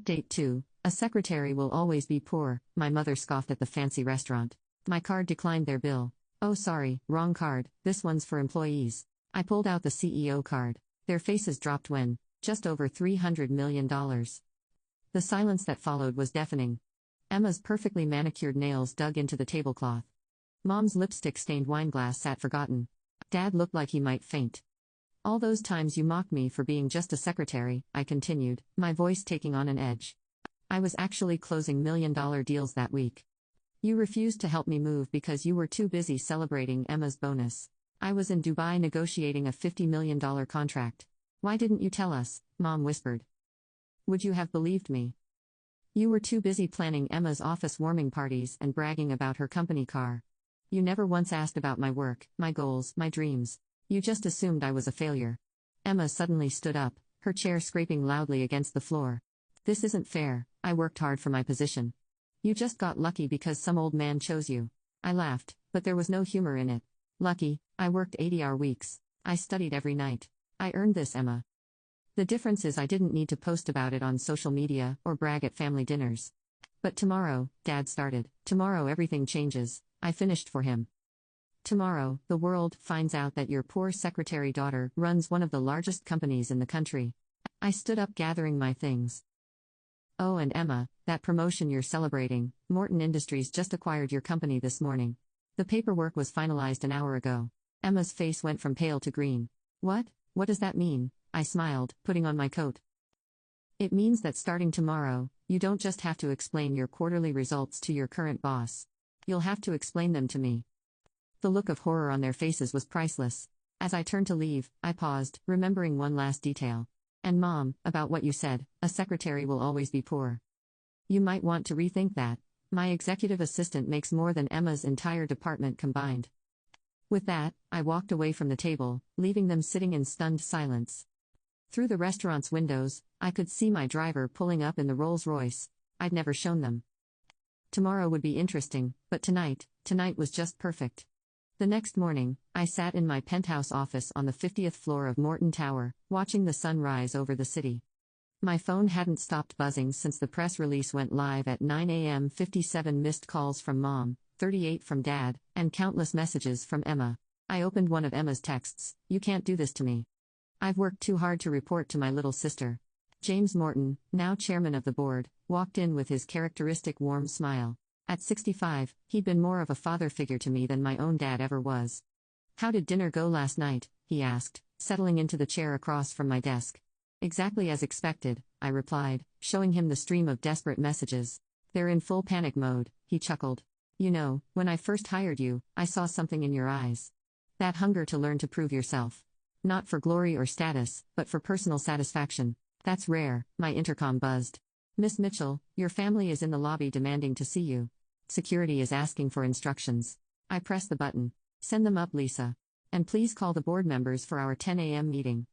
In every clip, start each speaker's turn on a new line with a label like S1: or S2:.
S1: Update 2. A secretary will always be poor, my mother scoffed at the fancy restaurant. My card declined their bill. Oh sorry, wrong card, this one's for employees. I pulled out the CEO card. Their faces dropped when, just over $300 million. The silence that followed was deafening. Emma's perfectly manicured nails dug into the tablecloth. Mom's lipstick-stained wineglass sat forgotten. Dad looked like he might faint. All those times you mocked me for being just a secretary, I continued, my voice taking on an edge. I was actually closing million-dollar deals that week. You refused to help me move because you were too busy celebrating Emma's bonus. I was in Dubai negotiating a $50 million contract. Why didn't you tell us? Mom whispered. Would you have believed me? You were too busy planning Emma's office warming parties and bragging about her company car. You never once asked about my work, my goals, my dreams. You just assumed I was a failure. Emma suddenly stood up, her chair scraping loudly against the floor. This isn't fair, I worked hard for my position. You just got lucky because some old man chose you. I laughed, but there was no humor in it. Lucky, I worked 80-hour weeks. I studied every night. I earned this, Emma. The difference is I didn't need to post about it on social media or brag at family dinners. But tomorrow, Dad started, tomorrow everything changes, I finished for him. Tomorrow, the world finds out that your poor secretary daughter runs one of the largest companies in the country. I stood up gathering my things. Oh, and Emma, that promotion you're celebrating, Morton Industries just acquired your company this morning. The paperwork was finalized an hour ago. Emma's face went from pale to green. What? What does that mean? I smiled, putting on my coat. It means that starting tomorrow, you don't just have to explain your quarterly results to your current boss. You'll have to explain them to me. The look of horror on their faces was priceless. As I turned to leave, I paused, remembering one last detail. And Mom, about what you said, a secretary will always be poor. You might want to rethink that. My executive assistant makes more than Emma's entire department combined. With that, I walked away from the table, leaving them sitting in stunned silence. Through the restaurant's windows, I could see my driver pulling up in the Rolls-Royce. I'd never shown them. Tomorrow would be interesting, but tonight was just perfect. The next morning, I sat in my penthouse office on the 50th floor of Morton Tower, watching the sun rise over the city. My phone hadn't stopped buzzing since the press release went live at 9 a.m. 57 missed calls from Mom, 38 from Dad, and countless messages from Emma. I opened one of Emma's texts. You can't do this to me. I've worked too hard to report to my little sister. James Morton, now chairman of the board, walked in with his characteristic warm smile. At 65, he'd been more of a father figure to me than my own dad ever was. How did dinner go last night? He asked, settling into the chair across from my desk. Exactly as expected, I replied, showing him the stream of desperate messages. They're in full panic mode, he chuckled. You know, when I first hired you, I saw something in your eyes. That hunger to learn to prove yourself. Not for glory or status, but for personal satisfaction. That's rare, my intercom buzzed. Miss Mitchell, your family is in the lobby demanding to see you. Security is asking for instructions. I pressed the button. Send them up, Lisa. And please call the board members for our 10 a.m. meeting.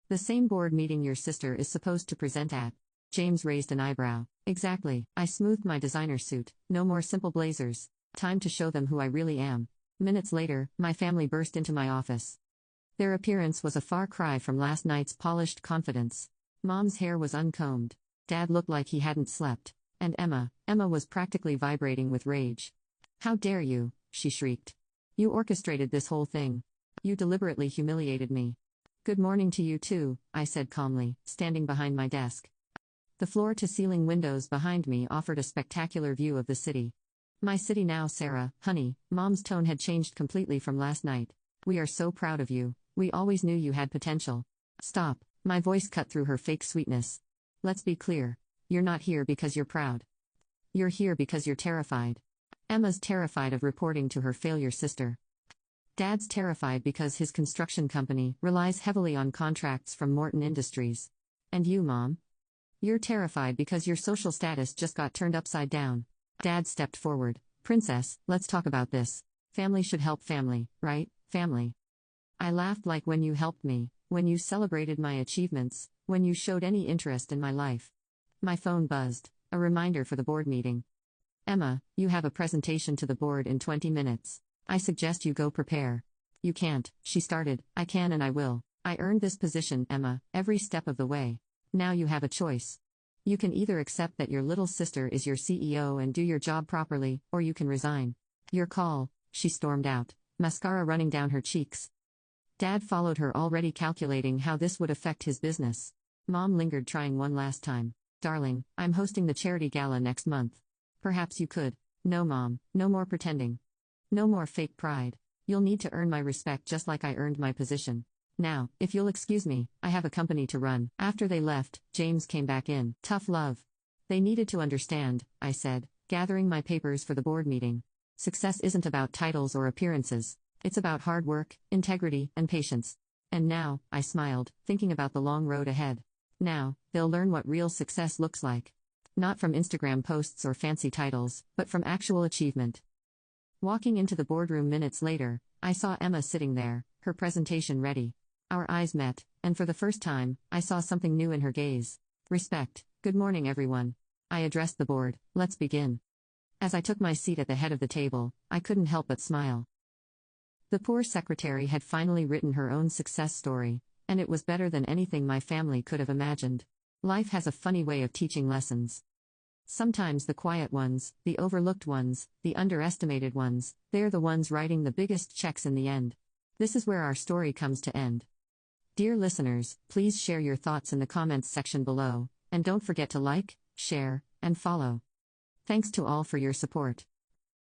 S1: The same board meeting your sister is supposed to present at. James raised an eyebrow. Exactly, I smoothed my designer suit. No more simple blazers. Time to show them who I really am. Minutes later, my family burst into my office. Their appearance was a far cry from last night's polished confidence. Mom's hair was uncombed. Dad looked like he hadn't slept. And Emma was practically vibrating with rage. How dare you, she shrieked. You orchestrated this whole thing. You deliberately humiliated me. Good morning to you too, I said calmly, standing behind my desk. The floor-to-ceiling windows behind me offered a spectacular view of the city. My city now, Sarah, honey, Mom's tone had changed completely from last night. We are so proud of you. We always knew you had potential. Stop, my voice cut through her fake sweetness. Let's be clear. You're not here because you're proud. You're here because you're terrified. Emma's terrified of reporting to her failure sister. Dad's terrified because his construction company relies heavily on contracts from Morton Industries. And you, Mom? You're terrified because your social status just got turned upside down. Dad stepped forward. Princess, let's talk about this. Family should help family, right? Family. I laughed like when you helped me, when you celebrated my achievements, when you showed any interest in my life. My phone buzzed, a reminder for the board meeting. Emma, you have a presentation to the board in 20 minutes. I suggest you go prepare. You can't, she started. I can and I will. I earned this position, Emma, every step of the way. Now you have a choice. You can either accept that your little sister is your CEO and do your job properly, or you can resign. Your call, she stormed out, mascara running down her cheeks. Dad followed her, already calculating how this would affect his business. Mom lingered, trying one last time. Darling, I'm hosting the charity gala next month. Perhaps you could. No, Mom, no more pretending. No more fake pride. You'll need to earn my respect just like I earned my position. Now, if you'll excuse me, I have a company to run. After they left, James came back in. Tough love. They needed to understand, I said, gathering my papers for the board meeting. Success isn't about titles or appearances. It's about hard work, integrity, and patience. And now, I smiled, thinking about the long road ahead. Now, they'll learn what real success looks like. Not from Instagram posts or fancy titles, but from actual achievement. Walking into the boardroom minutes later, I saw Emma sitting there, her presentation ready. Our eyes met, and for the first time, I saw something new in her gaze. Respect. Good morning, everyone. I addressed the board. Let's begin. As I took my seat at the head of the table, I couldn't help but smile. The poor secretary had finally written her own success story, and it was better than anything my family could have imagined. Life has a funny way of teaching lessons. Sometimes the quiet ones, the overlooked ones, the underestimated ones, they're the ones writing the biggest checks in the end. This is where our story comes to end. Dear listeners, please share your thoughts in the comments section below, and don't forget to like, share, and follow. Thanks to all for your support.